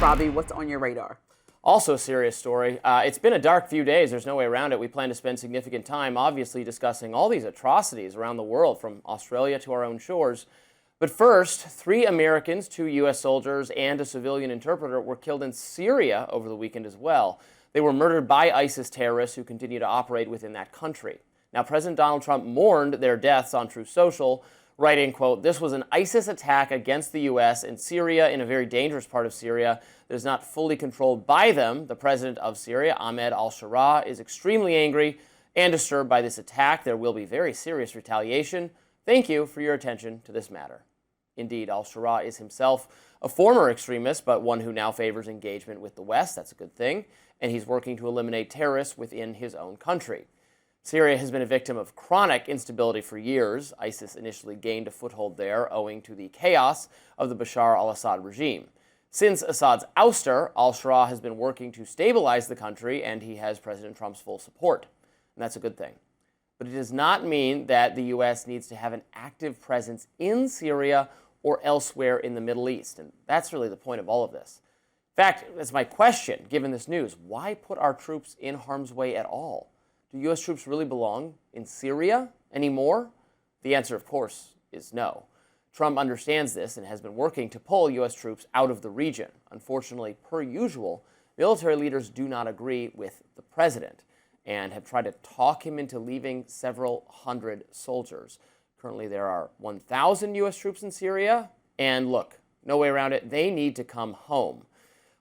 Robby, what's on your radar? Also a serious story. It's been a dark few days. There's no way around it. We plan to spend significant time, obviously, discussing all these atrocities around the world, from Australia to our own shores. But first, 3 Americans, 2 U.S. soldiers, and a civilian interpreter were killed in Syria over the weekend as well. They were murdered by ISIS terrorists who continue to operate within that country. Now, President Donald Trump mourned their deaths on Truth Social, writing, quote, "This was an ISIS attack against the U.S. in Syria, in a very dangerous part of Syria that is not fully controlled by them. The president of Syria, Ahmed al-Sharaa, is extremely angry and disturbed by this attack. There will be very serious retaliation. Thank you for your attention to this matter." Indeed, al-Sharaa is himself a former extremist, but one who now favors engagement with the West. That's a good thing. And he's working to eliminate terrorists within his own country. Syria has been a victim of chronic instability for years. ISIS initially gained a foothold there owing to the chaos of the Bashar al-Assad regime. Since Assad's ouster, al-Sharaa has been working to stabilize the country, and he has President Trump's full support. And that's a good thing. But it does not mean that the U.S. needs to have an active presence in Syria or elsewhere in the Middle East. And that's really the point of all of this. In fact, that's my question, given this news. Why put our troops in harm's way at all? Do U.S. troops really belong in Syria anymore? The answer, of course, is no. Trump understands this and has been working to pull U.S. troops out of the region. Unfortunately, per usual, military leaders do not agree with the president and have tried to talk him into leaving several hundred soldiers. Currently, there are 1,000 U.S. troops in Syria, and look, no way around it, they need to come home.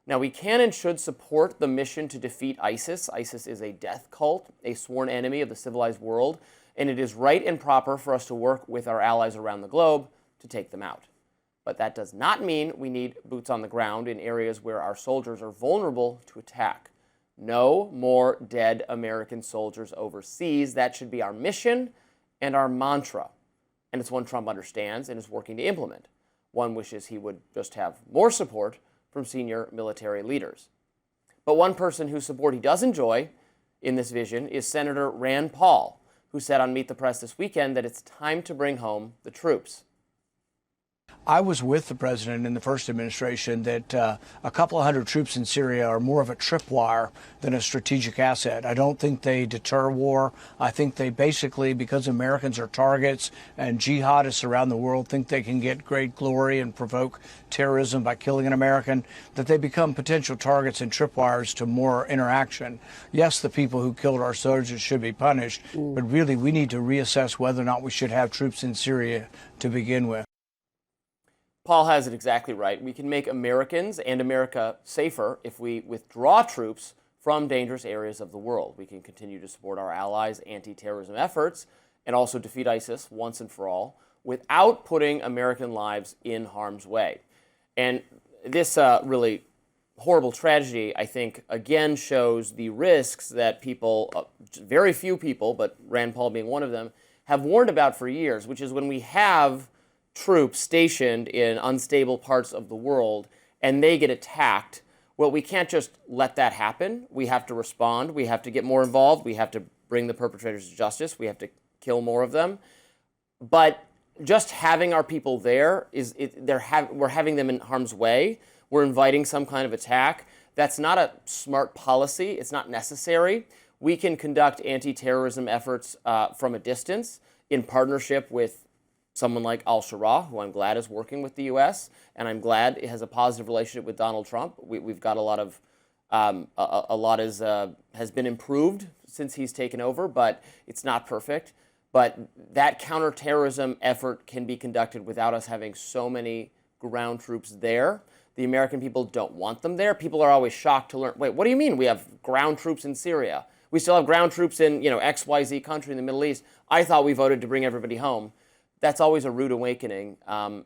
Now, we can and should support the mission to defeat ISIS. ISIS is a death cult, a sworn enemy of the civilized world, and it is right and proper for us to work with our allies around the globe to take them out. But that does not mean we need boots on the ground in areas where our soldiers are vulnerable to attack. No more dead American soldiers overseas. That should be our mission and our mantra. And it's one Trump understands and is working to implement. One wishes he would just have more support from senior military leaders. But one person whose support he does enjoy in this vision is Senator Rand Paul, who said on Meet the Press this weekend that it's time to bring home the troops. I was with the president in the first administration that a couple of hundred troops in Syria are more of a tripwire than a strategic asset. I don't think they deter war. I think they basically, because Americans are targets and jihadists around the world think they can get great glory and provoke terrorism by killing an American, that they become potential targets and tripwires to more interaction. Yes, the people who killed our soldiers should be punished, but really we need to reassess whether or not we should have troops in Syria to begin with. Paul has it exactly right. We can make Americans and America safer if we withdraw troops from dangerous areas of the world. We can continue to support our allies' anti-terrorism efforts and also defeat ISIS once and for all without putting American lives in harm's way. And this really horrible tragedy, I think, again shows the risks that people, very few people, but Rand Paul being one of them, have warned about for years, which is when we have troops stationed in unstable parts of the world and they get attacked, well, we can't just let that happen. We have to respond. We have to get more involved. We have to bring the perpetrators to justice. We have to kill more of them. But just having our people there, we're having them in harm's way. We're inviting some kind of attack. That's not a smart policy. It's not necessary. We can conduct anti-terrorism efforts from a distance in partnership with someone like al-Sharaa, who I'm glad is working with the U.S., and I'm glad it has a positive relationship with Donald Trump. We've got a lot has been improved since he's taken over, but it's not perfect. But that counterterrorism effort can be conducted without us having so many ground troops there. The American people don't want them there. People are always shocked to learn, wait, what do you mean we have ground troops in Syria? We still have ground troops in, XYZ country in the Middle East. I thought we voted to bring everybody home. That's always a rude awakening.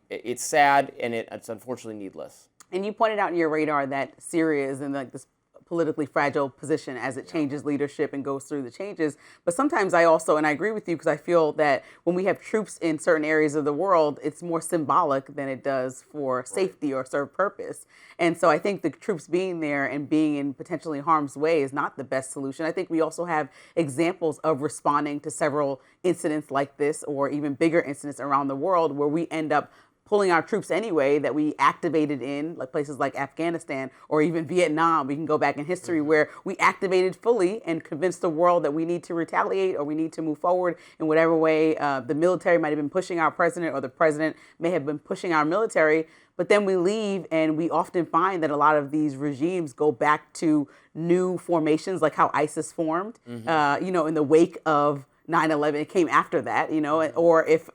It's sad, and it's unfortunately needless. And you pointed out in your radar that Syria is in this politically fragile position as it changes leadership and goes through the changes. But sometimes I also, and I agree with you, because I feel that when we have troops in certain areas of the world, it's more symbolic than it does for safety or serve purpose. And so I think the troops being there and being in potentially harm's way is not the best solution. I think we also have examples of responding to several incidents like this, or even bigger incidents around the world, where we end up pulling our troops anyway that we activated in like places like Afghanistan or even Vietnam. We can go back in history where we activated fully and convinced the world that we need to retaliate or we need to move forward in whatever way. The military might have been pushing our president or the president may have been pushing our military. But then we leave and we often find that a lot of these regimes go back to new formations like how ISIS formed, in the wake of 9/11, it came after that, or if,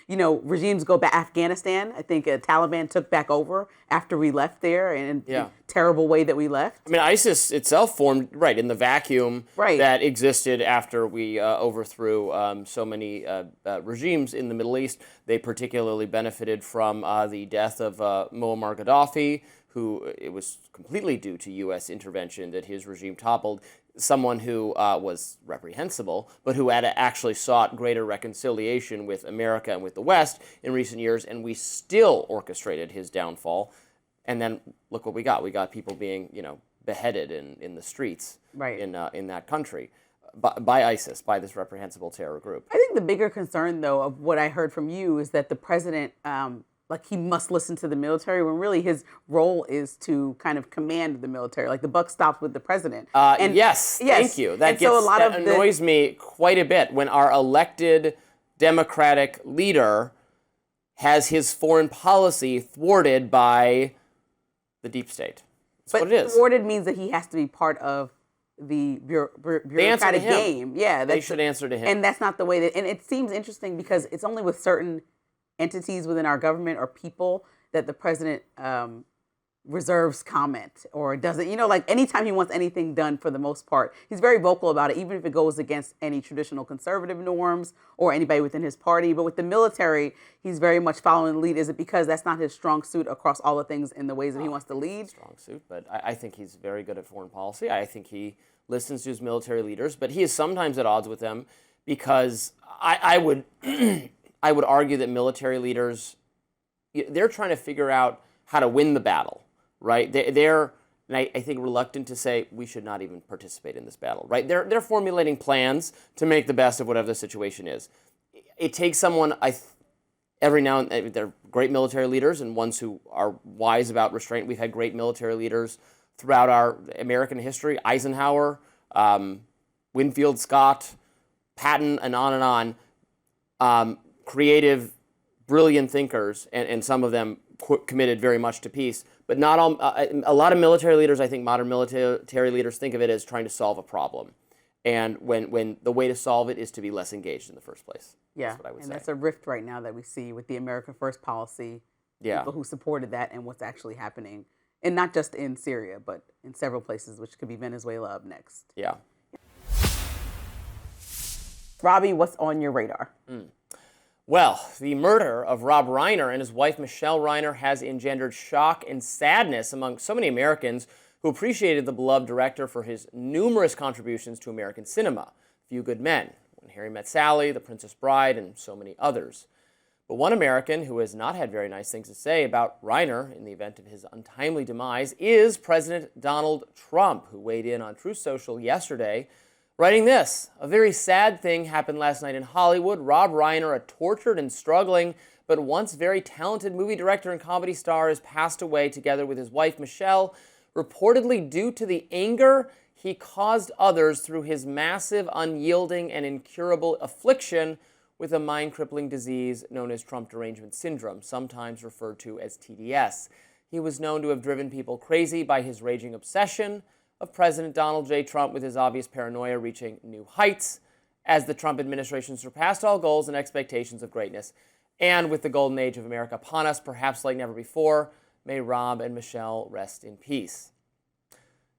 regimes go back. Afghanistan, I think Taliban took back over after we left there in a terrible way that we left. I mean, ISIS itself formed, in the vacuum Right. that existed after we overthrew so many regimes in the Middle East. They particularly benefited from the death of Muammar Gaddafi, who it was completely due to U.S. intervention that his regime toppled. Someone who was reprehensible, but who had actually sought greater reconciliation with America and with the West in recent years, and we still orchestrated his downfall. And then look what we got. We got people being, beheaded in the streets in that country by ISIS, by this reprehensible terror group. I think the bigger concern, though, of what I heard from you is that the president, he must listen to the military when really his role is to kind of command the military. Like the buck stops with the president. Yes, thank you. That annoys me quite a bit when our elected Democratic leader has his foreign policy thwarted by the deep state. That's what it is. Thwarted means that he has to be part of the bureaucratic game. Yeah, they should answer to him. And that's not the way that. And it seems interesting because it's only with certain entities within our government or people that the president reserves comment or doesn't, anytime he wants anything done, for the most part, he's very vocal about it, even if it goes against any traditional conservative norms or anybody within his party. But with the military, he's very much following the lead. Is it because that's not his strong suit across all the things in the ways that he wants to lead? Strong suit, but I think he's very good at foreign policy. I think he listens to his military leaders, but he is sometimes at odds with them because I would I would argue that military leaders, they're trying to figure out how to win the battle, right? They're and I think, reluctant to say we should not even participate in this battle, right? They're formulating plans to make the best of whatever the situation is. It takes someone, every now and then, they're great military leaders and ones who are wise about restraint. We've had great military leaders throughout our American history: Eisenhower, Winfield Scott, Patton, and on. Creative, brilliant thinkers, and some of them committed very much to peace. But not all. A lot of military leaders, I think modern military leaders, think of it as trying to solve a problem. And when the way to solve it is to be less engaged in the first place. Yeah, that's what I would say. That's a rift right now that we see with the America First policy. Yeah. People who supported that and what's actually happening. And not just in Syria, but in several places, which could be Venezuela up next. Yeah. Robby, what's on your radar? Well, the murder of Rob Reiner and his wife Michelle Reiner has engendered shock and sadness among so many Americans who appreciated the beloved director for his numerous contributions to American cinema. Few Good Men, When Harry Met Sally, The Princess Bride, and so many others. But one American who has not had very nice things to say about Reiner in the event of his untimely demise is President Donald Trump, who weighed in on Truth Social yesterday, writing this: "A very sad thing happened last night in Hollywood. Rob Reiner, a tortured and struggling but once very talented movie director and comedy star, has passed away together with his wife Michelle, reportedly due to the anger he caused others through his massive, unyielding, and incurable affliction with a mind-crippling disease known as Trump derangement syndrome, sometimes referred to as TDS. He was known to have driven people crazy by his raging obsession of President Donald J. Trump, with his obvious paranoia reaching new heights as the Trump administration surpassed all goals and expectations of greatness. And with the golden age of America upon us, perhaps like never before, may Rob and Michelle rest in peace."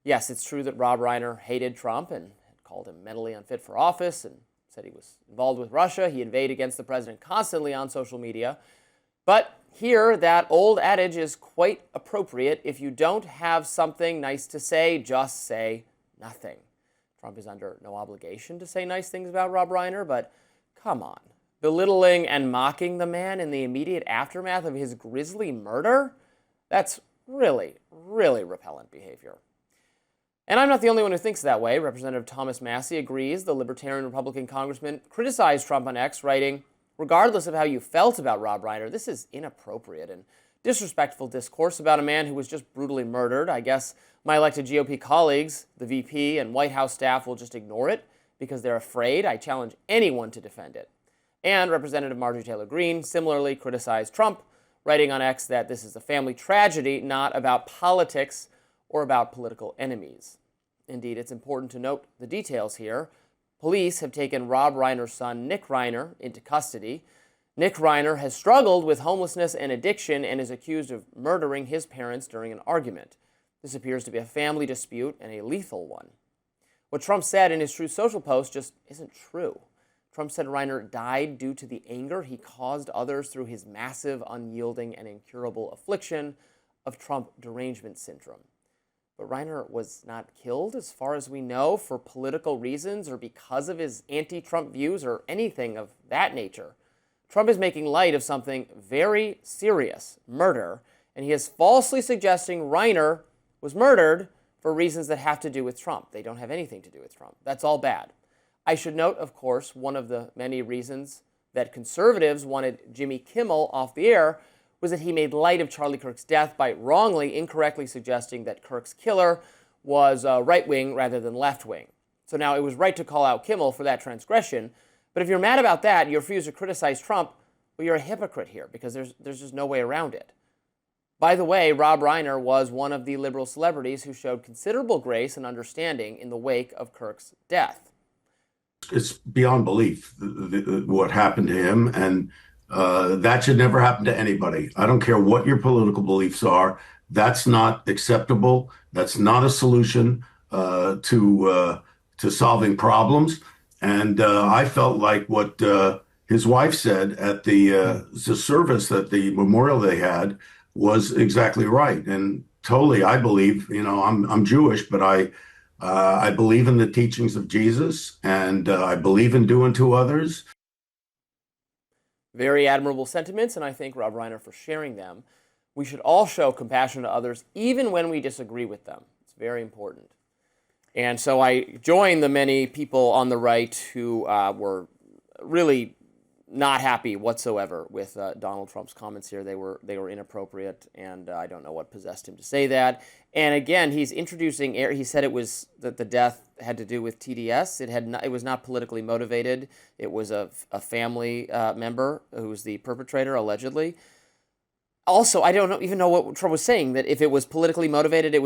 Yes, it's true that Rob Reiner hated Trump and called him mentally unfit for office and said he was involved with Russia. He inveighed against the president constantly on social media. But here, that old adage is quite appropriate. If you don't have something nice to say, just say nothing. Trump is under no obligation to say nice things about Rob Reiner, but come on. Belittling and mocking the man in the immediate aftermath of his grisly murder? That's really, really repellent behavior. And I'm not the only one who thinks that way. Representative Thomas Massie agrees. The Libertarian Republican congressman criticized Trump on X, writing, regardless of how you felt about Rob Reiner, this is inappropriate and disrespectful discourse about a man who was just brutally murdered. I guess my elected GOP colleagues, the VP and White House staff, will just ignore it because they're afraid. I challenge anyone to defend it. And Representative Marjorie Taylor Greene similarly criticized Trump, writing on X that this is a family tragedy, not about politics or about political enemies. Indeed, it's important to note the details here. Police have taken Rob Reiner's son, Nick Reiner, into custody. Nick Reiner has struggled with homelessness and addiction and is accused of murdering his parents during an argument. This appears to be a family dispute and a lethal one. What Trump said in his Truth Social post just isn't true. Trump said Reiner died due to the anger he caused others through his massive, unyielding, and incurable affliction of Trump derangement syndrome. But Reiner was not killed, as far as we know, for political reasons or because of his anti-Trump views or anything of that nature. Trump is making light of something very serious, murder, and he is falsely suggesting Reiner was murdered for reasons that have to do with Trump. They don't have anything to do with Trump. That's all bad. I should note, of course, one of the many reasons that conservatives wanted Jimmy Kimmel off the air was that he made light of Charlie Kirk's death by incorrectly suggesting that Kirk's killer was right-wing rather than left-wing. So now it was right to call out Kimmel for that transgression, but if you're mad about that and you refuse to criticize Trump, well, you're a hypocrite here because there's just no way around it. By the way, Rob Reiner was one of the liberal celebrities who showed considerable grace and understanding in the wake of Kirk's death. It's beyond belief what happened to him, and that should never happen to anybody. I don't care what your political beliefs are. That's not acceptable. That's not a solution to solving problems. And I felt like what his wife said at the service, at the memorial they had, was exactly right. And totally, I believe, I'm Jewish, but I believe in the teachings of Jesus, and I believe in doing to others. Very admirable sentiments, and I thank Rob Reiner for sharing them. We should all show compassion to others, even when we disagree with them. It's very important. And so I join the many people on the right who were really not happy whatsoever with Donald Trump's comments here. They were inappropriate, and I don't know what possessed him to say that. And again, he's introducing. He said it was that the death had to do with TDS. It was not politically motivated. It was a family member who was the perpetrator, allegedly. Also, I don't even know what Trump was saying, that if it was politically motivated, then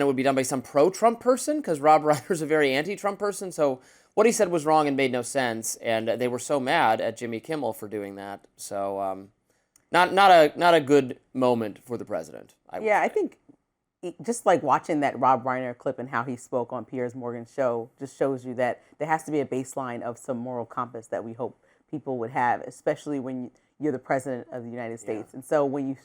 it would be done by some pro-Trump person, because Rob Reiner's a very anti-Trump person. So what he said was wrong and made no sense, and they were so mad at Jimmy Kimmel for doing that. So not a good moment for the president. I think just like watching that Rob Reiner clip and how he spoke on Piers Morgan's show just shows you that there has to be a baseline of some moral compass that we hope people would have, especially when you're the president of the United States. Yeah. And so when you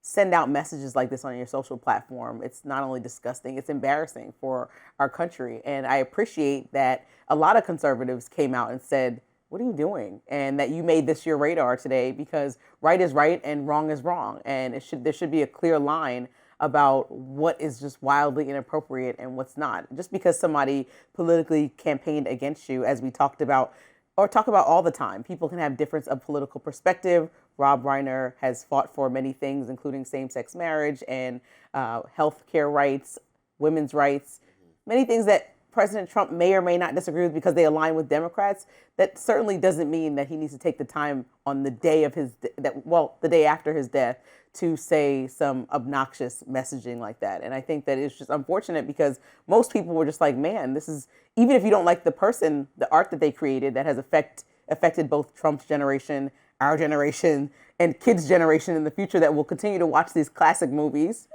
send out messages like this on your social platform, it's not only disgusting, it's embarrassing for our country. And I appreciate that a lot of conservatives came out and said, what are you doing? And that you made this your radar today, because right is right and wrong is wrong. And there should be a clear line about what is just wildly inappropriate and what's not. Just because somebody politically campaigned against you, as we talk about all the time, people can have difference of political perspective. Rob Reiner has fought for many things, including same-sex marriage and health care rights, women's rights, many things that President Trump may or may not disagree with because they align with Democrats. That certainly doesn't mean that he needs to take the time on the day of the day after his death to say some obnoxious messaging like that. And I think that it's just unfortunate because most people were just like, man, this is, even if you don't like the person, the art that they created that has affected both Trump's generation, our generation, and kids' generation in the future that will continue to watch these classic movies,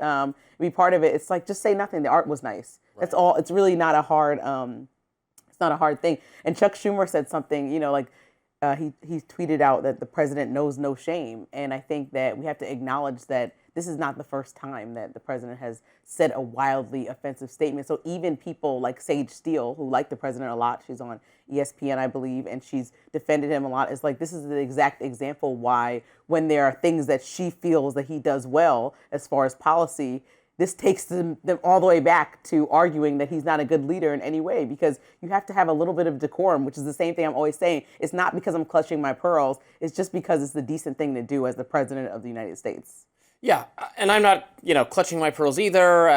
be part of it. It's like, just say nothing. The art was nice. Right. That's all. It's really not a hard, it's not a hard thing. And Chuck Schumer said something, he tweeted out that the president knows no shame. And I think that we have to acknowledge that this is not the first time that the president has said a wildly offensive statement. So even people like Sage Steele, who like the president a lot, she's on ESPN, I believe, and she's defended him a lot. It's like, this is the exact example why when there are things that she feels that he does well as far as policy, this takes them all the way back to arguing that he's not a good leader in any way, because you have to have a little bit of decorum, which is the same thing I'm always saying. It's not because I'm clutching my pearls. It's just because it's the decent thing to do as the president of the United States. Yeah, and I'm not, clutching my pearls either.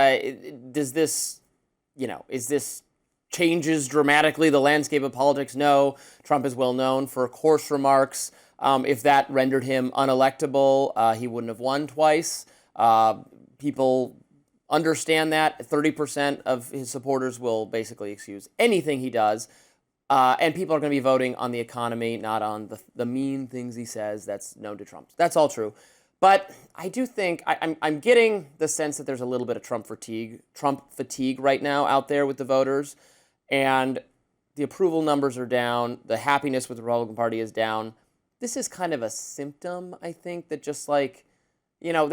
Is this changes dramatically the landscape of politics? No. Trump is well known for coarse remarks. If that rendered him unelectable, he wouldn't have won twice. People understand that. 30% of his supporters will basically excuse anything he does. And people are going to be voting on the economy, not on the mean things he says. That's known to Trump. That's all true. But I do think I'm getting the sense that there's a little bit of Trump fatigue right now out there with the voters. And the approval numbers are down. The happiness with the Republican Party is down. This is kind of a symptom, I think, that just they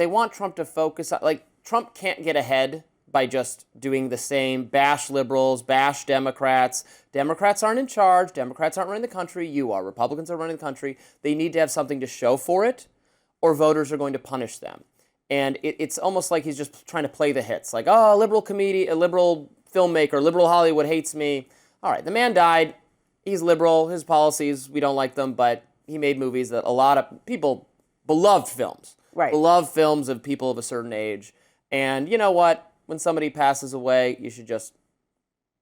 want Trump to focus on, Trump can't get ahead by just doing the same, bash liberals, bash Democrats. Democrats aren't in charge. Democrats aren't running the country. You are. Republicans are running the country. They need to have something to show for it, or voters are going to punish them. And it's almost like he's just trying to play the hits. A liberal comedian, a liberal filmmaker, liberal Hollywood hates me. All right, the man died. He's liberal. His policies, we don't like them, but he made movies that a lot of people, beloved films. Right. Beloved films of people of a certain age. And you know what? When somebody passes away, you should just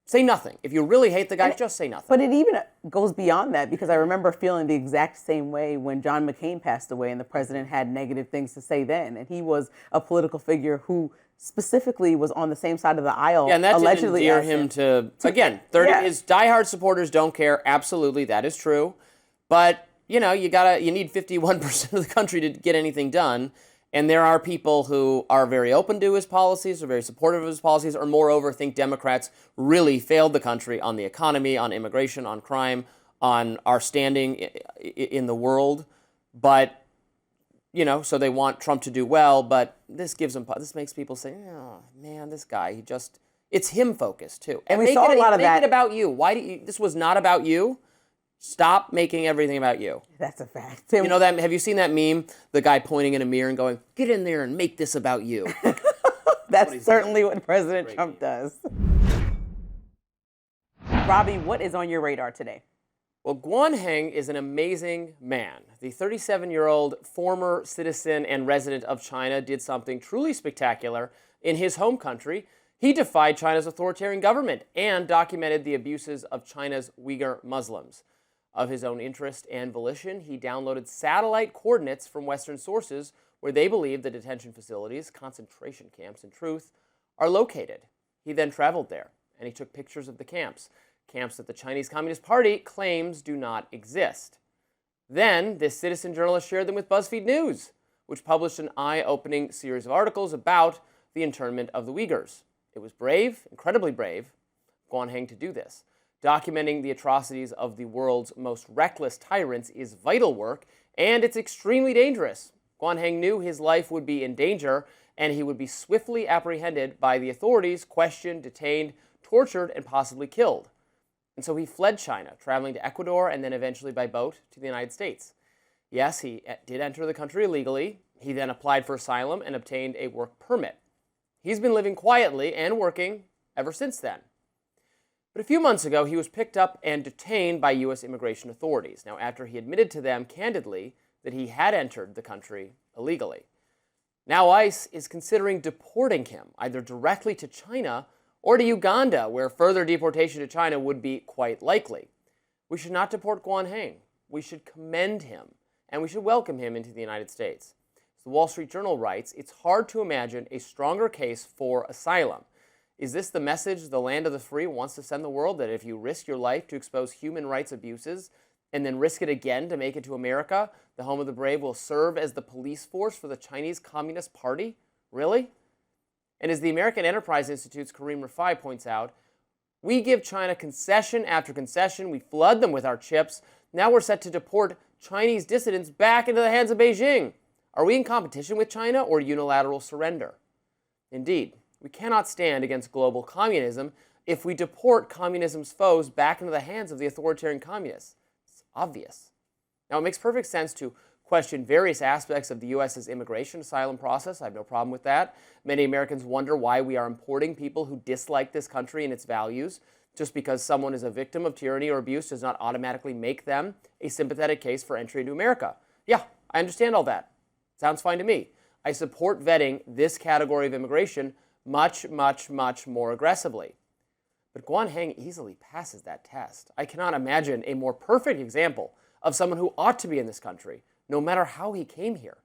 say nothing. If you really hate the guy, just say nothing. But it even goes beyond that, because I remember feeling the exact same way when John McCain passed away and the president had negative things to say then. And he was a political figure who specifically was on the same side of the aisle. Yeah, and that allegedly didn't endear him to, again, his diehard supporters don't care. Absolutely, that is true. But, you need 51% of the country to get anything done. And there are people who are very open to his policies, are very supportive of his policies, or moreover think Democrats really failed the country on the economy, on immigration, on crime, on our standing in the world. But, so they want Trump to do well, but this makes people say, oh, man, this guy, it's him focused too. And we saw a lot of that. Make it about you. This was not about you. Stop making everything about you. That's a fact. Have you seen that meme? The guy pointing in a mirror and going, get in there and make this about you. That's certainly what President Trump does. Robby, what is on your radar today? Well, Guanheng is an amazing man. The 37-year-old former citizen and resident of China did something truly spectacular in his home country. He defied China's authoritarian government and documented the abuses of China's Uyghur Muslims. Of his own interest and volition, he downloaded satellite coordinates from Western sources where they believe the detention facilities, concentration camps in truth, are located. He then traveled there, and he took pictures of the camps that the Chinese Communist Party claims do not exist. Then, this citizen journalist shared them with BuzzFeed News, which published an eye-opening series of articles about the internment of the Uyghurs. It was brave, incredibly brave, Guanheng to do this. Documenting the atrocities of the world's most reckless tyrants is vital work, and it's extremely dangerous. Guanheng knew his life would be in danger, and he would be swiftly apprehended by the authorities, questioned, detained, tortured, and possibly killed. And so he fled China, traveling to Ecuador and then eventually by boat to the United States. Yes, he did enter the country illegally. He then applied for asylum and obtained a work permit. He's been living quietly and working ever since then. But a few months ago, he was picked up and detained by U.S. immigration authorities. Now, after he admitted to them candidly that he had entered the country illegally. Now ICE is considering deporting him, either directly to China or to Uganda, where further deportation to China would be quite likely. We should not deport Guanheng. We should commend him, and we should welcome him into the United States. As the Wall Street Journal writes, it's hard to imagine a stronger case for asylum. Is this the message the land of the free wants to send the world, that if you risk your life to expose human rights abuses and then risk it again to make it to America, the home of the brave will serve as the police force for the Chinese Communist Party? Really? And as the American Enterprise Institute's Kareem Rafai points out, we give China concession after concession. We flood them with our chips. Now we're set to deport Chinese dissidents back into the hands of Beijing. Are we in competition with China or unilateral surrender? Indeed, we cannot stand against global communism if we deport communism's foes back into the hands of the authoritarian communists. It's obvious. Now, it makes perfect sense to question various aspects of the U.S.'s immigration asylum process. I have no problem with that. Many Americans wonder why we are importing people who dislike this country and its values. Just because someone is a victim of tyranny or abuse does not automatically make them a sympathetic case for entry into America. Yeah, I understand all that. Sounds fine to me. I support vetting this category of immigration much, much, much more aggressively. But Guan Heng easily passes that test. I cannot imagine a more perfect example of someone who ought to be in this country, no matter how he came here.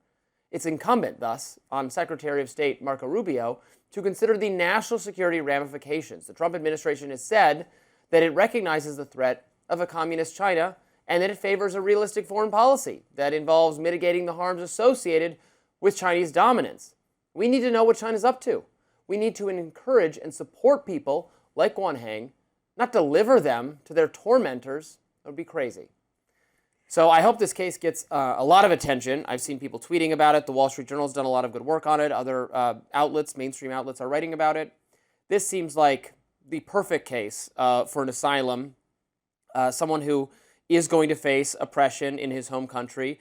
It's incumbent, thus, on Secretary of State Marco Rubio to consider the national security ramifications. The Trump administration has said that it recognizes the threat of a communist China and that it favors a realistic foreign policy that involves mitigating the harms associated with Chinese dominance. We need to know what China's up to. We need to encourage and support people like Guan Heng, not deliver them to their tormentors. That would be crazy. So I hope this case gets a lot of attention. I've seen people tweeting about it. The Wall Street Journal has done a lot of good work on it. Other outlets, mainstream outlets, are writing about it. This seems like the perfect case for an asylum, someone who is going to face oppression in his home country,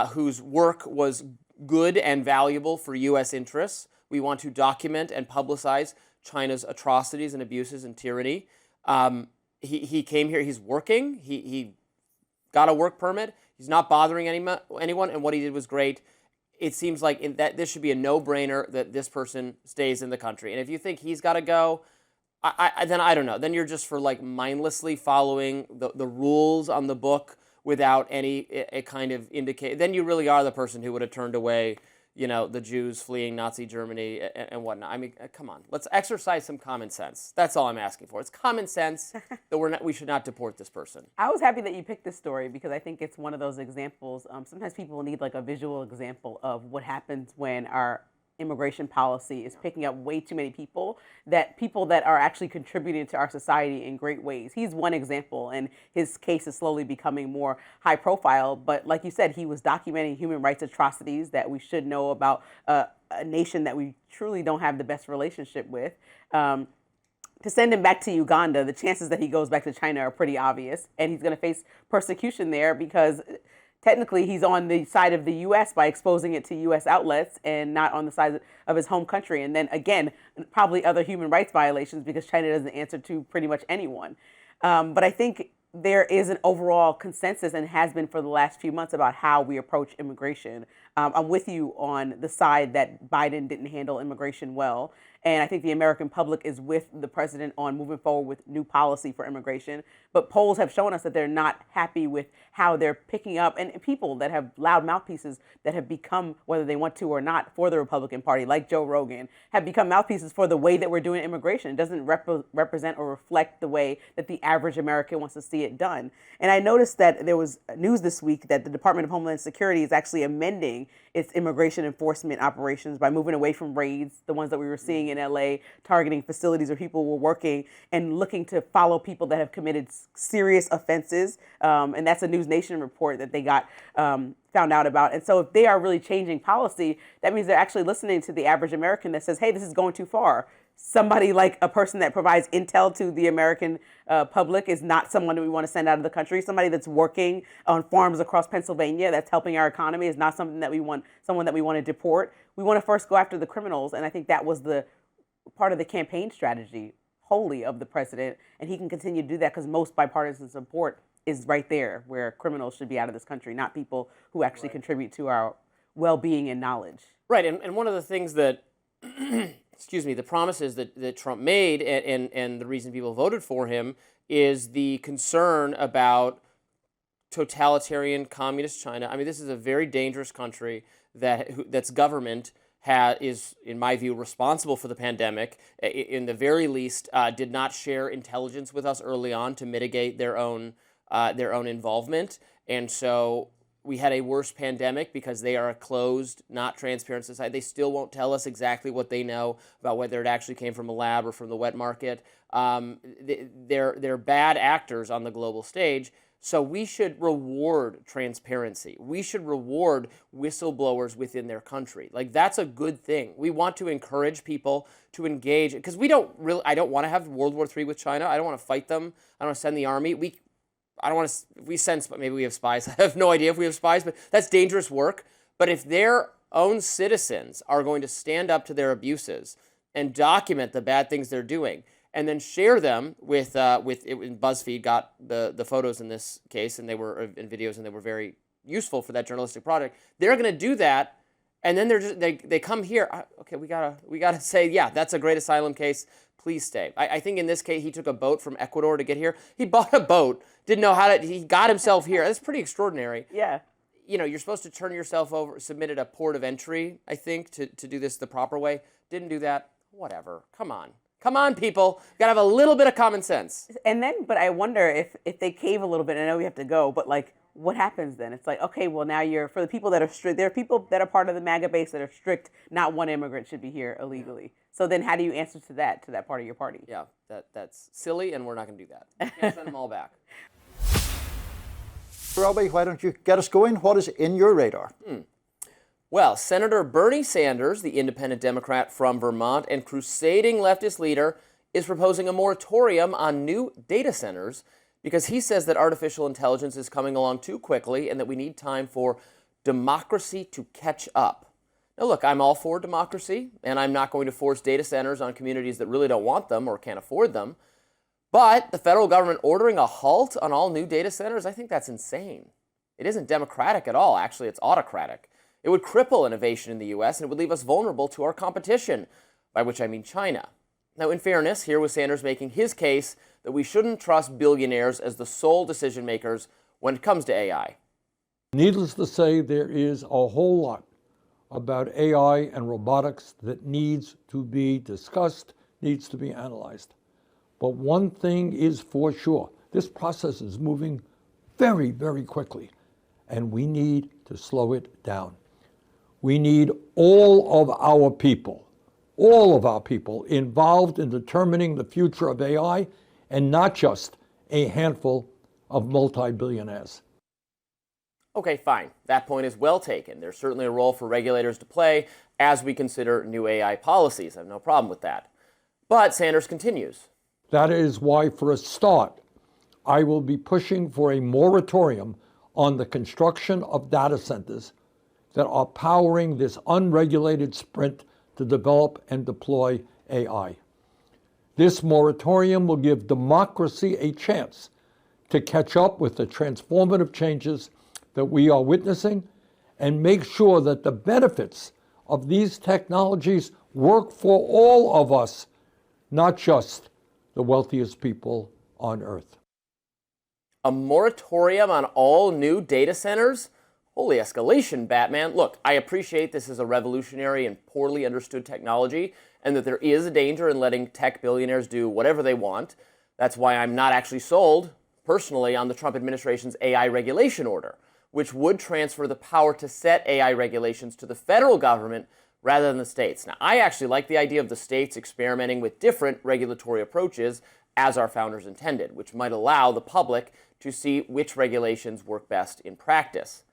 whose work was good and valuable for U.S. interests. We want to document and publicize China's atrocities and abuses and tyranny. He came here. He's working. He got a work permit. He's not bothering anyone, and what he did was great. It seems like that this should be a no-brainer that this person stays in the country. And if you think he's got to go, then I don't know. Then you're just for like mindlessly following the rules on the book without any a kind of indicate. Then you really are the person who would have turned away, the Jews fleeing Nazi Germany and whatnot. I mean, come on. Let's exercise some common sense. That's all I'm asking for. It's common sense that we should not deport this person. I was happy that you picked this story because I think it's one of those examples. Sometimes people need like a visual example of what happens when our immigration policy is picking up way too many people that are actually contributing to our society in great ways. He's one example, and his case is slowly becoming more high profile. But like you said, he was documenting human rights atrocities that we should know about a nation that we truly don't have the best relationship with. To send him back to Uganda, the chances that he goes back to China are pretty obvious, and he's going to face persecution there because technically he's on the side of the U.S. by exposing it to U.S. outlets and not on the side of his home country. And then again, probably other human rights violations because China doesn't answer to pretty much anyone. But I think there is an overall consensus, and has been for the last few months, about how we approach immigration. I'm with you on the side that Biden didn't handle immigration well. And I think the American public is with the president on moving forward with new policy for immigration. But polls have shown us that they're not happy with how they're picking up, and people that have loud mouthpieces that have become, whether they want to or not, for the Republican Party, like Joe Rogan, have become mouthpieces for the way that we're doing immigration. It doesn't represent or reflect the way that the average American wants to see it done. And I noticed that there was news this week that the Department of Homeland Security is actually amending its immigration enforcement operations by moving away from raids, the ones that we were seeing in LA, targeting facilities where people were working, and looking to follow people that have committed serious offenses. And that's a News Nation report that they got found out about. And so if they are really changing policy, that means they're actually listening to the average American that says, hey, this is going too far. Somebody like a person that provides intel to the American public is not someone that we want to send out of the country. Somebody that's working on farms across Pennsylvania that's helping our economy is not someone that we want to deport. We want to first go after the criminals. And I think that was the part of the campaign strategy wholly of the president. And he can continue to do that because most bipartisan support is right there, where criminals should be out of this country, not people who actually contribute to our well-being and knowledge. Right. And one of the things that the promises that Trump made and the reason people voted for him is the concern about totalitarian communist China. I mean, this is a very dangerous country that's government is, in my view, responsible for the pandemic. In the very least, did not share intelligence with us early on to mitigate their own involvement. And so we had a worse pandemic because they are a closed, not transparent society. They still won't tell us exactly what they know about whether it actually came from a lab or from the wet market. They're bad actors on the global stage. So we should reward transparency. We should reward whistleblowers within their country. Like, that's a good thing. We want to encourage people to engage, because I don't want to have World War III with China. I don't want to fight them. I don't want to send the army. I don't want to, we sense, but maybe we have spies. I have no idea if we have spies, but that's dangerous work. But if their own citizens are going to stand up to their abuses and document the bad things they're doing, and then share them with BuzzFeed got the photos in this case, and they were in videos, and they were very useful for that journalistic project. They're going to do that, and then they come here. Okay, we gotta say, yeah, that's a great asylum case. Please stay. I think in this case he took a boat from Ecuador to get here. He bought a boat, didn't know how to. He got himself here. That's pretty extraordinary. Yeah. You know, You're supposed to turn yourself over. Submitted a port of entry, I think, to do this the proper way. Didn't do that. Whatever. Come on, people. You gotta have a little bit of common sense. And then, but I wonder if they cave a little bit. I know we have to go, but like, what happens then? It's like, okay, well now for the people that are strict, there are people that are part of the MAGA base that are strict. Not one immigrant should be here illegally. So then, how do you answer to that part of your party? Yeah, that's silly, and we're not gonna do that. We can't send them all back. Robby, why don't you get us going? What is in your radar? Well, Senator Bernie Sanders, the independent Democrat from Vermont and crusading leftist leader, is proposing a moratorium on new data centers because he says that artificial intelligence is coming along too quickly and that we need time for democracy to catch up. Now, look, I'm all for democracy, and I'm not going to force data centers on communities that really don't want them or can't afford them. But the federal government ordering a halt on all new data centers, I think that's insane. It isn't democratic at all. Actually, it's autocratic. It would cripple innovation in the U.S., and it would leave us vulnerable to our competition, by which I mean China. Now, in fairness, here was Sanders making his case that we shouldn't trust billionaires as the sole decision makers when it comes to AI. Needless to say, there is a whole lot about AI and robotics that needs to be discussed, needs to be analyzed. But one thing is for sure, this process is moving very, very quickly, and we need to slow it down. We need all of our people involved in determining the future of AI, and not just a handful of multi-billionaires. Okay, fine. That point is well taken. There's certainly a role for regulators to play as we consider new AI policies. I have no problem with that. But Sanders continues. That is why, for a start, I will be pushing for a moratorium on the construction of data centers that are powering this unregulated sprint to develop and deploy AI. This moratorium will give democracy a chance to catch up with the transformative changes that we are witnessing and make sure that the benefits of these technologies work for all of us, not just the wealthiest people on Earth. A moratorium on all new data centers? Holy escalation, Batman. Look, I appreciate this is a revolutionary and poorly understood technology, and that there is a danger in letting tech billionaires do whatever they want. That's why I'm not actually sold, personally, on the Trump administration's AI regulation order, which would transfer the power to set AI regulations to the federal government rather than the states. Now, I actually like the idea of the states experimenting with different regulatory approaches as our founders intended, which might allow the public to see which regulations work best in practice.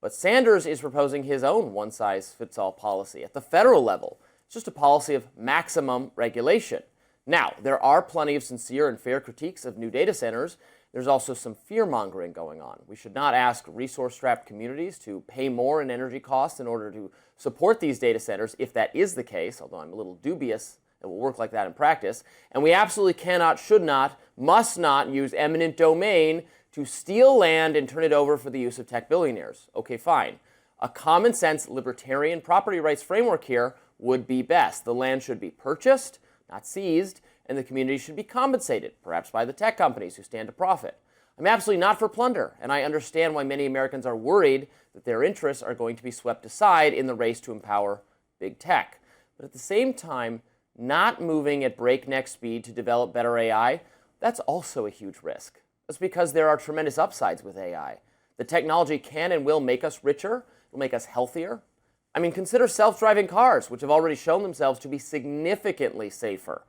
But Sanders is proposing his own one-size-fits-all policy at the federal level. It's just a policy of maximum regulation. Now, there are plenty of sincere and fair critiques of new data centers. There's also some fear-mongering going on. We should not ask resource-strapped communities to pay more in energy costs in order to support these data centers, if that is the case, although I'm a little dubious it will work like that in practice. And we absolutely cannot, should not, must not use eminent domain to steal land and turn it over for the use of tech billionaires. Okay, fine. A common-sense libertarian property rights framework here would be best. The land should be purchased, not seized, and the community should be compensated, perhaps by the tech companies who stand to profit. I'm absolutely not for plunder, and I understand why many Americans are worried that their interests are going to be swept aside in the race to empower big tech. But at the same time, not moving at breakneck speed to develop better AI, that's also a huge risk. That's because there are tremendous upsides with AI. The technology can and will make us richer, will make us healthier. I mean, consider self-driving cars, which have already shown themselves to be significantly safer.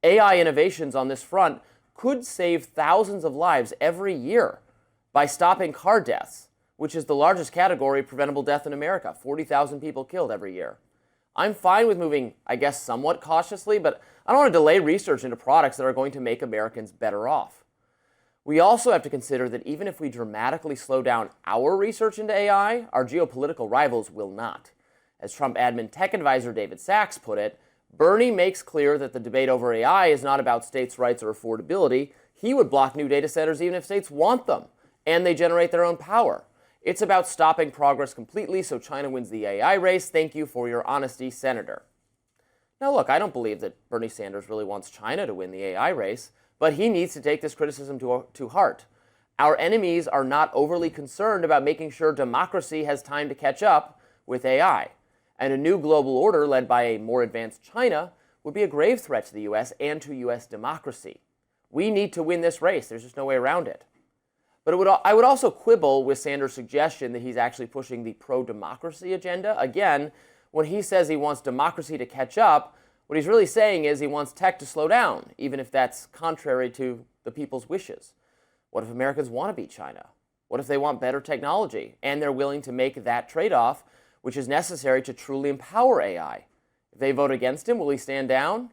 AI innovations on this front could save thousands of lives every year by stopping car deaths, which is the largest category of preventable death in America, 40,000 people killed every year. I'm fine with moving, I guess, somewhat cautiously, but I don't want to delay research into products that are going to make Americans better off. We also have to consider that even if we dramatically slow down our research into AI, our geopolitical rivals will not. As Trump admin tech advisor David Sachs put it, Bernie makes clear that the debate over AI is not about states' rights or affordability. He would block new data centers even if states want them, and they generate their own power. It's about stopping progress completely so China wins the AI race. Thank you for your honesty, Senator. Now look, I don't believe that Bernie Sanders really wants China to win the AI race, but he needs to take this criticism to heart. Our enemies are not overly concerned about making sure democracy has time to catch up with AI. And a new global order led by a more advanced China would be a grave threat to the U.S. and to U.S. democracy. We need to win this race. There's just no way around it. But I would also quibble with Sanders' suggestion that he's actually pushing the pro-democracy agenda. Again, when he says he wants democracy to catch up, what he's really saying is he wants tech to slow down, even if that's contrary to the people's wishes. What if Americans want to beat China? What if they want better technology and they're willing to make that trade-off, which is necessary to truly empower AI? If they vote against him, will he stand down?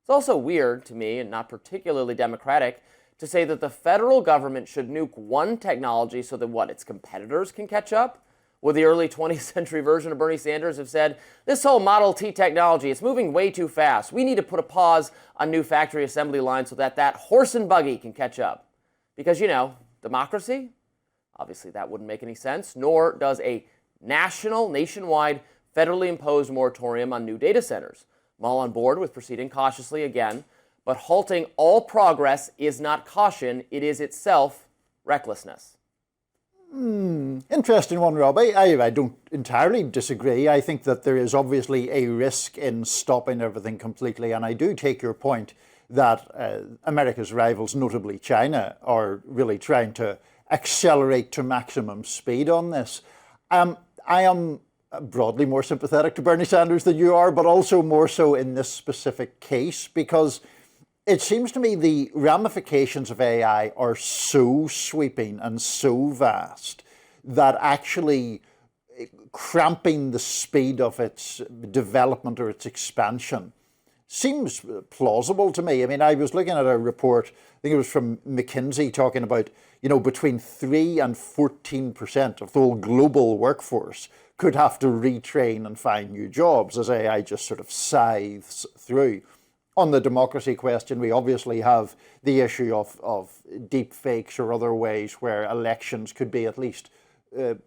It's also weird to me, and not particularly democratic, to say that the federal government should nuke one technology so that its competitors can catch up. Well, the early 20th century version of Bernie Sanders have said, this whole Model T technology, it's moving way too fast. We need to put a pause on new factory assembly lines so that horse and buggy can catch up. Because, democracy? Obviously that wouldn't make any sense, nor does a nationwide, federally imposed moratorium on new data centers. I'm all on board with proceeding cautiously again, but halting all progress is not caution, it is itself recklessness. Interesting one, Robby. I don't entirely disagree. I think that there is obviously a risk in stopping everything completely, and I do take your point that America's rivals, notably China, are really trying to accelerate to maximum speed on this. I am broadly more sympathetic to Bernie Sanders than you are, but also more so in this specific case, because it seems to me the ramifications of AI are so sweeping and so vast that actually cramping the speed of its development or its expansion seems plausible to me. I mean, I was looking at a report, I think it was from McKinsey, talking about, between 3 and 14% of the whole global workforce could have to retrain and find new jobs as AI just sort of scythes through. On the democracy question, we obviously have the issue of deep fakes or other ways where elections could be at least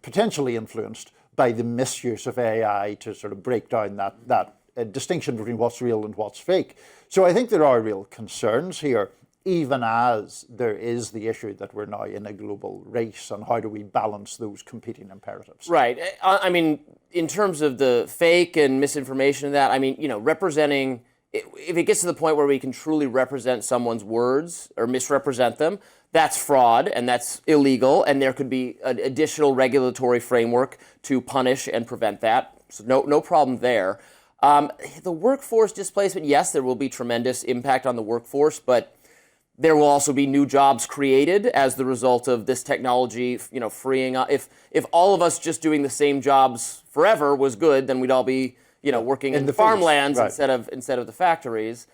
potentially influenced by the misuse of AI to sort of break down that distinction between what's real and what's fake. So I think there are real concerns here, even as there is the issue that we're now in a global race, and how do we balance those competing imperatives? Right. I mean, in terms of the fake and misinformation and that, I mean, representing, if it gets to the point where we can truly represent someone's words or misrepresent them, that's fraud and that's illegal, and there could be an additional regulatory framework to punish and prevent that. So no problem there. The workforce displacement, yes, there will be tremendous impact on the workforce, but there will also be new jobs created as the result of this technology, freeing up. If all of us just doing the same jobs forever was good, then we'd all be, working in the farmlands, right, instead of the factories.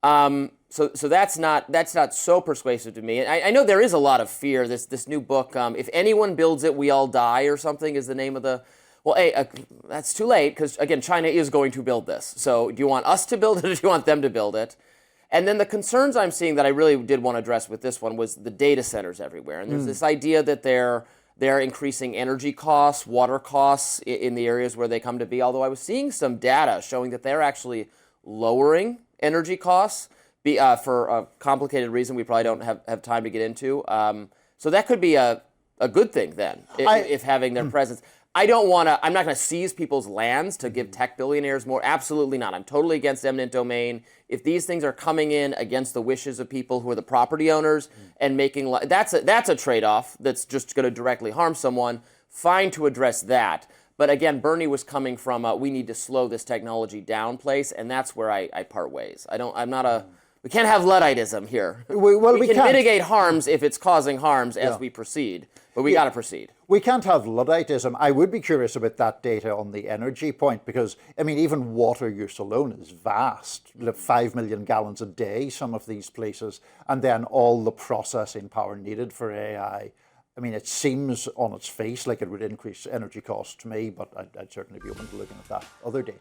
So that's not so persuasive to me. And I know there is a lot of fear. This new book, If Anyone Builds It, We All Die, or something, is the name of the. Well, that's too late, because again, China is going to build this. So do you want us to build it, or do you want them to build it? And then the concerns I'm seeing that I really did want to address with this one was the data centers everywhere. And there's this idea that they're increasing energy costs, water costs in the areas where they come to be, although I was seeing some data showing that they're actually lowering energy costs for a complicated reason we probably don't have time to get into. So that could be a good thing then, if having their presence. I'm not going to seize people's lands to give tech billionaires more. Absolutely not. I'm totally against eminent domain. If these things are coming in against the wishes of people who are the property owners and making, that's a trade-off that's just going to directly harm someone, fine to address that. But again, Bernie was coming from we need to slow this technology down place, and that's where I part ways. I'm not a we can't have Ludditism here. We can can't. mitigate harms if it's causing harms as we proceed, but we got to proceed. We can't have Ludditism. I would be curious about that data on the energy point because, I mean, even water use alone is vast. 5 million gallons a day, some of these places, and then all the processing power needed for AI. I mean, it seems on its face like it would increase energy costs to me, but I'd certainly be open to looking at that other data.